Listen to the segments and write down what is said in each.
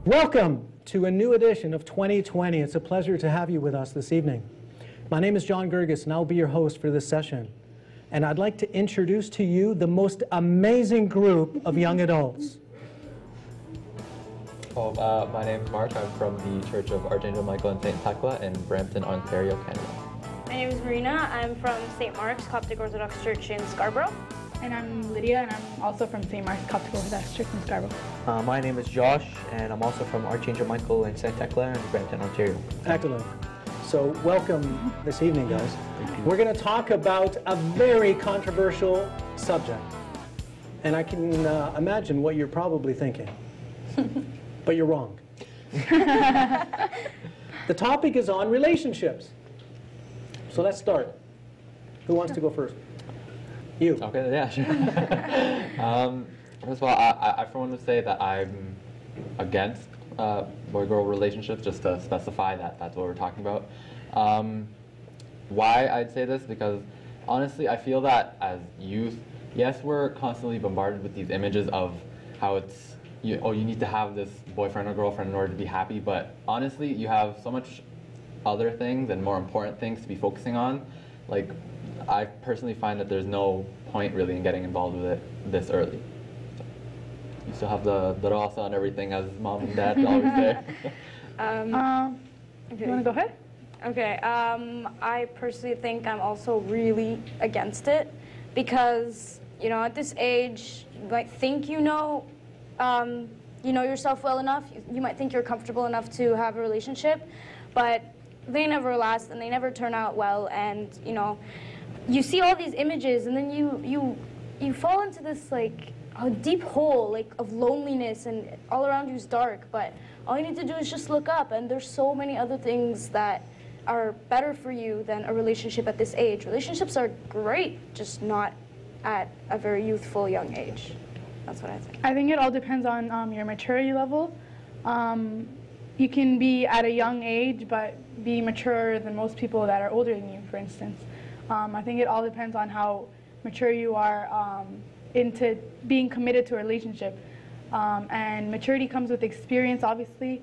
Welcome to a new edition of 2020. It's a pleasure to have you with us this evening. My name is John Gerges, and I'll be your host for this session. And I'd like to introduce to you the most amazing group of young adults. My name is Mark. I'm from the Church of Archangel Michael and St. Thecla in Brampton, Ontario, Canada. My name is Marina. I'm from St. Mark's Coptic Orthodox Church in Scarborough. And I'm Lydia, and I'm also from St. Mark's Coptic Orthodox Church in Scarborough. My name is Josh, and I'm also from Archangel Michael and St. Thecla in Brampton, Ontario. Excellent. So welcome this evening, guys. We're going to talk about a very controversial subject. And I can imagine what you're probably thinking. But you're wrong. The topic is on relationships. So let's start. Who wants to go first? You. Okay, yeah, sure. First of all, I for one would say that I'm against boy-girl relationships, just to specify that that's what we're talking about. Why I'd say this? Because honestly, I feel that as youth, yes, we're constantly bombarded with these images of how it's, you need to have this boyfriend or girlfriend in order to be happy, but honestly, you have so much other things and more important things to be focusing on. Like, I personally find that there's no point really in getting involved with it this early. So, you still have the rasa and everything, as mom and dad always say. Okay. You want to go ahead? Okay. I personally think I'm also really against it because, at this age, you might think you know yourself well enough. You might think you're comfortable enough to have a relationship, but they never last and they never turn out well. And you see all these images, and then you fall into this like a deep hole of loneliness, and all around you is dark. But all you need to do is just look up, and there's so many other things that are better for you than a relationship at this age. Relationships are great, just not at a very youthful young age. That's what I think. I think it all depends on your maturity level. You can be at a young age, but be maturer than most people that are older than you, for instance. I think it all depends on how mature you are into being committed to a relationship. And maturity comes with experience, obviously.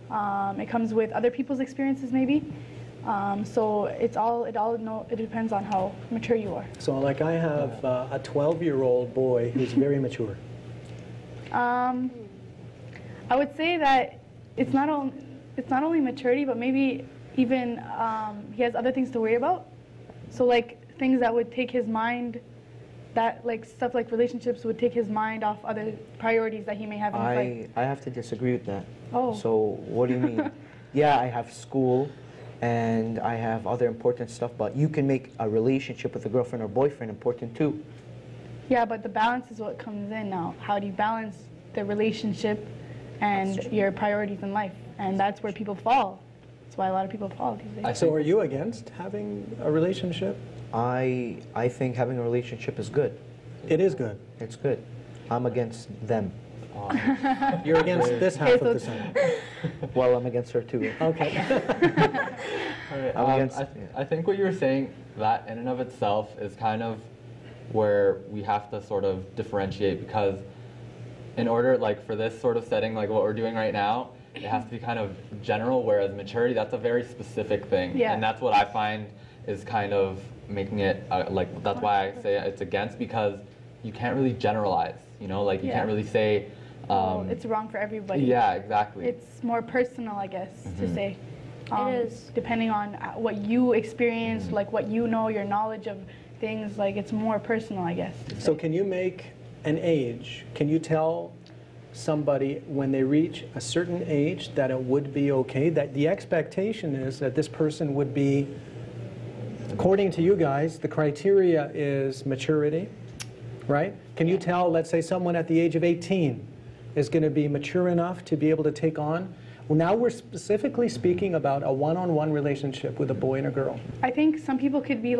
It comes with other people's experiences, maybe. So it depends on how mature you are. So like I have a 12-year-old boy who's very mature. I would say that it's not only maturity, but maybe even he has other things to worry about. So like things that would take his mind, that like stuff like relationships would take his mind off other priorities that he may have in his life. I have to disagree with that. Oh. So what do you mean? Yeah, I have school and I have other important stuff, but you can make a relationship with a girlfriend or boyfriend important too. Yeah, but the balance is what comes in now. How do you balance the relationship and your priorities in life? And that's where people fall. That's why a lot of people fall these days. So are you against having a relationship? I think having a relationship is good. It is good. It's good. I'm against them. You're against this half of the sentence. Well, I'm against her too. Okay. All right. I think what you were saying, that in and of itself is kind of where we have to sort of differentiate, because in order, for this sort of setting, like what we're doing right now, it has to be kind of general, whereas maturity, that's a very specific thing. Yeah. And that's what I find is kind of making it, that's why I say it's against, because you can't really generalize, you can't really say... it's wrong for everybody. Yeah, exactly. It's more personal, I guess, to say. It is. Depending on what you experience, what you know, your knowledge of things, it's more personal, I guess. So can you make an age, can you tell somebody when they reach a certain age that it would be okay, that the expectation is that this person would be, according to you guys, the criteria is maturity, right? Can you tell, let's say, someone at the age of 18 is going to be mature enough to be able to take on? Well, now we're specifically speaking about a one-on-one relationship with a boy and a girl. I think some people could be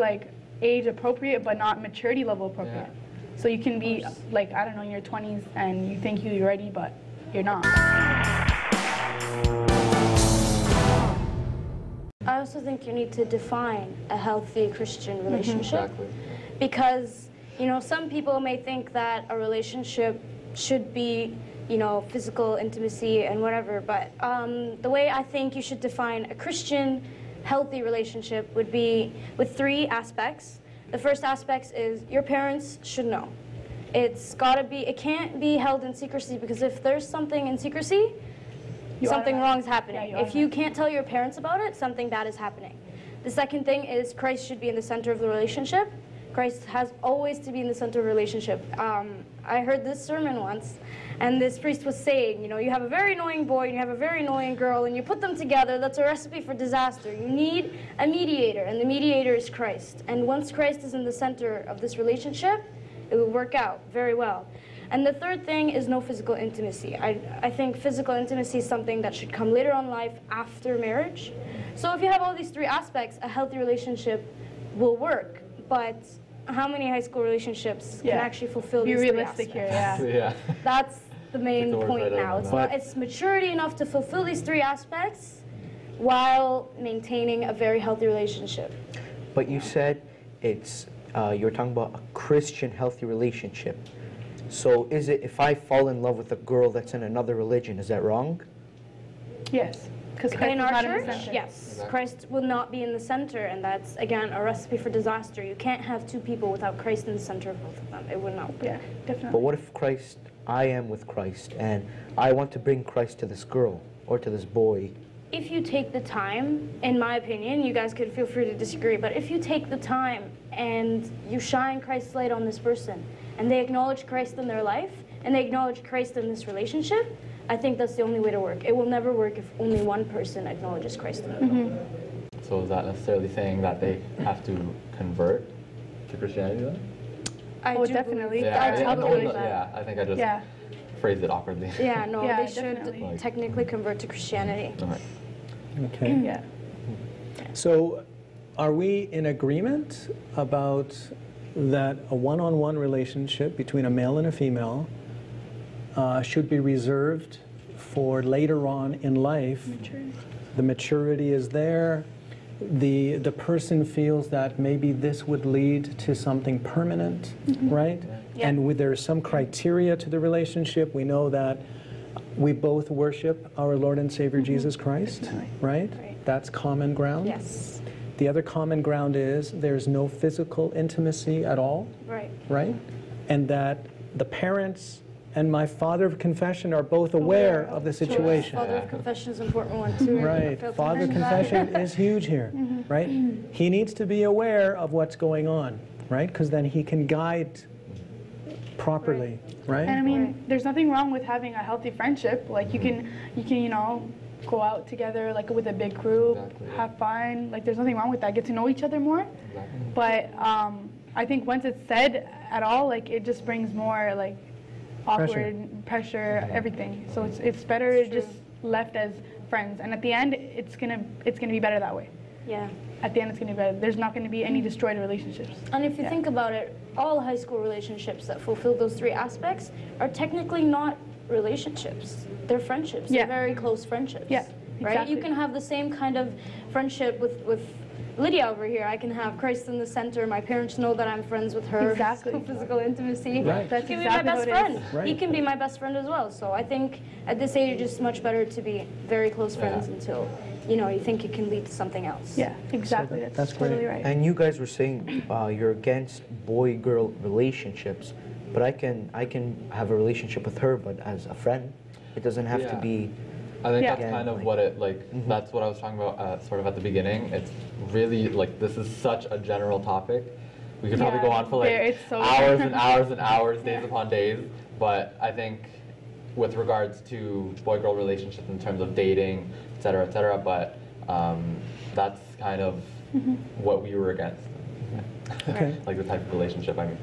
age appropriate, but not maturity level appropriate. Yeah. So you can be I don't know, in your 20s and you think you're ready, but you're not. I also think you need to define a healthy Christian relationship. Exactly. Because, some people may think that a relationship should be you know, physical intimacy and whatever. But the way I think you should define a Christian healthy relationship would be with 3 aspects. The first aspect is your parents should know. It can't be held in secrecy, because if there's something in secrecy, something wrong is happening. If you can't tell your parents about it, something bad is happening. The second thing is Christ should be in the center of the relationship. Christ has always to be in the center of the relationship. I heard this sermon once, and this priest was saying, you know, you have a very annoying boy and you have a very annoying girl, and you put them together, that's a recipe for disaster. You need a mediator, and the mediator is Christ. And once Christ is in the center of this relationship, it will work out very well. And the third thing is no physical intimacy. I think physical intimacy is something that should come later on in life after marriage. So if you have all these 3 aspects, a healthy relationship will work. But how many high school relationships can actually fulfill these 3 aspects? Be realistic here, yeah. That's the main point right now. It's maturity enough to fulfill these 3 aspects while maintaining a very healthy relationship. But you said it's, you're talking about a Christian healthy relationship. So is it, if I fall in love with a girl that's in another religion, is that wrong? Yes. Because Christ In is our not in the church, center. yes. Exactly. Christ will not be in the center, and that's, again, a recipe for disaster. You can't have 2 people without Christ in the center of both of them. It would not work. Yeah, definitely. But what if I am with Christ, and I want to bring Christ to this girl or to this boy? If you take the time, in my opinion, you guys could feel free to disagree, but if you take the time and you shine Christ's light on this person, and they acknowledge Christ in their life, and they acknowledge Christ in this relationship, I think that's the only way to work. It will never work if only one person acknowledges Christ in the middle. So is that necessarily saying that they have to convert to Christianity then? I Oh, do definitely. believe Yeah, that. I I know, believe that. yeah, I think I just Yeah. phrased it awkwardly. Yeah, no, Yeah, they should definitely. technically convert to Christianity. Alright. Okay. Yeah. So are we in agreement about that a one-on-one relationship between a male and a female should be reserved for later on in life? Maturity. The maturity is there. The person feels that maybe this would lead to something permanent, right? Yeah. And there's some criteria to the relationship. We know that we both worship our Lord and Savior Jesus Christ, right? Right. That's common ground. Yes. The other common ground is there's no physical intimacy at all, Right. right? And that the parents and my father of confession are both aware of the situation. Father of confession is an important one too. Right. Failed to Father of mention that. confession is huge here, right? He needs to be aware of what's going on, right? Because then he can guide properly, right? And I mean, there's nothing wrong with having a healthy friendship. Like you can, you know, go out together like with a big group, Exactly, yeah. have fun. Like there's nothing wrong with that. Get to know each other more. Exactly. But I think once it's said at all, like it just brings more like awkward pressure, everything. So it's better just left as friends. And at the end, it's gonna be better that way. Yeah. At the end, it's gonna be better. There's not gonna be any destroyed relationships. And if you Yeah. think about it, all high school relationships that fulfill those 3 aspects are technically not relationships. They're friendships. Yeah. They're very close frihips. Yeah, Right? exactly. You can have the same kind of friendship with Lydia over here. I can have Christ in the center. My parents know that I'm friends with her. Exactly. So physical intimacy. Right. That's She can exactly be my how best it friend. is. Right. He can be my best friend as well. So I think at this age, it's much better to be very close friends until, you know, you think it can lead to something else. Yeah, exactly. that's That's great. totally right. And you guys were saying you're against boy-girl relationships, but I can have a relationship with her, but as a friend. It doesn't have to Yeah. be. I think Yeah. that's kind of what it, like, that's what I was talking about sort of at the beginning. It's really, like, this is such a general topic. We could probably Yeah, go on for, like, it's so- hours and hours and hours, days upon days. But I think with regards to boy-girl relationships in terms of dating, et cetera, but that's kind of what we were against. Okay. Like the type of relationship, I mean.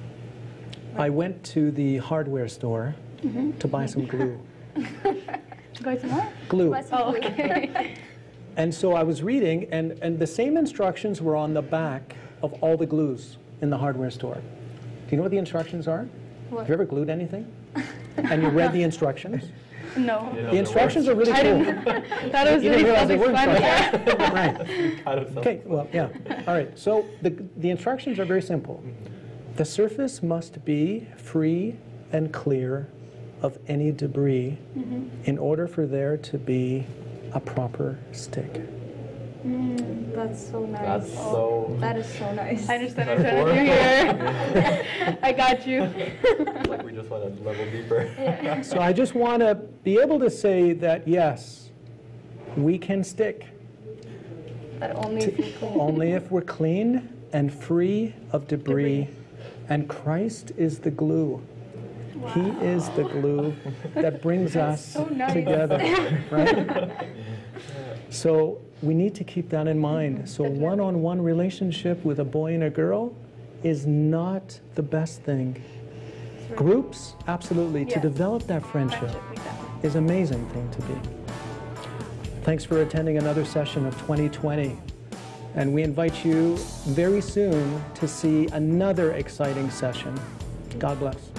I went to the hardware store to buy some glue. Go to more? Glue. Buy some Oh, glue. And so I was reading, and the same instructions were on the back of all the glues in the hardware store. Do you know what the instructions are? What? Have you ever glued anything? And you read the instructions? No. The instructions are really I cool. didn't. That was You didn't really realize they were self-explanatory. Right. Kind of Okay, well, yeah. All right, so the instructions are very simple. The surface must be free and clear of any debris in order for there to be a proper stick. That's so nice. That's so. That is so nice. I understand what you're here. I got you. Like we just went a level deeper. So I just want to be able to say that, yes, we can stick. But only if you're clean. Only if we're clean and free of debris. And Christ is the glue. He is the glue that brings us so nice. together, right? So we need to keep that in mind. So one-on-one relationship with a boy and a girl is not the best thing. Groups, absolutely. To Yeah. develop that friendship Friendship, exactly. is an amazing thing to be. Thanks for attending another session of 2020. And we invite you very soon to see another exciting session. God bless.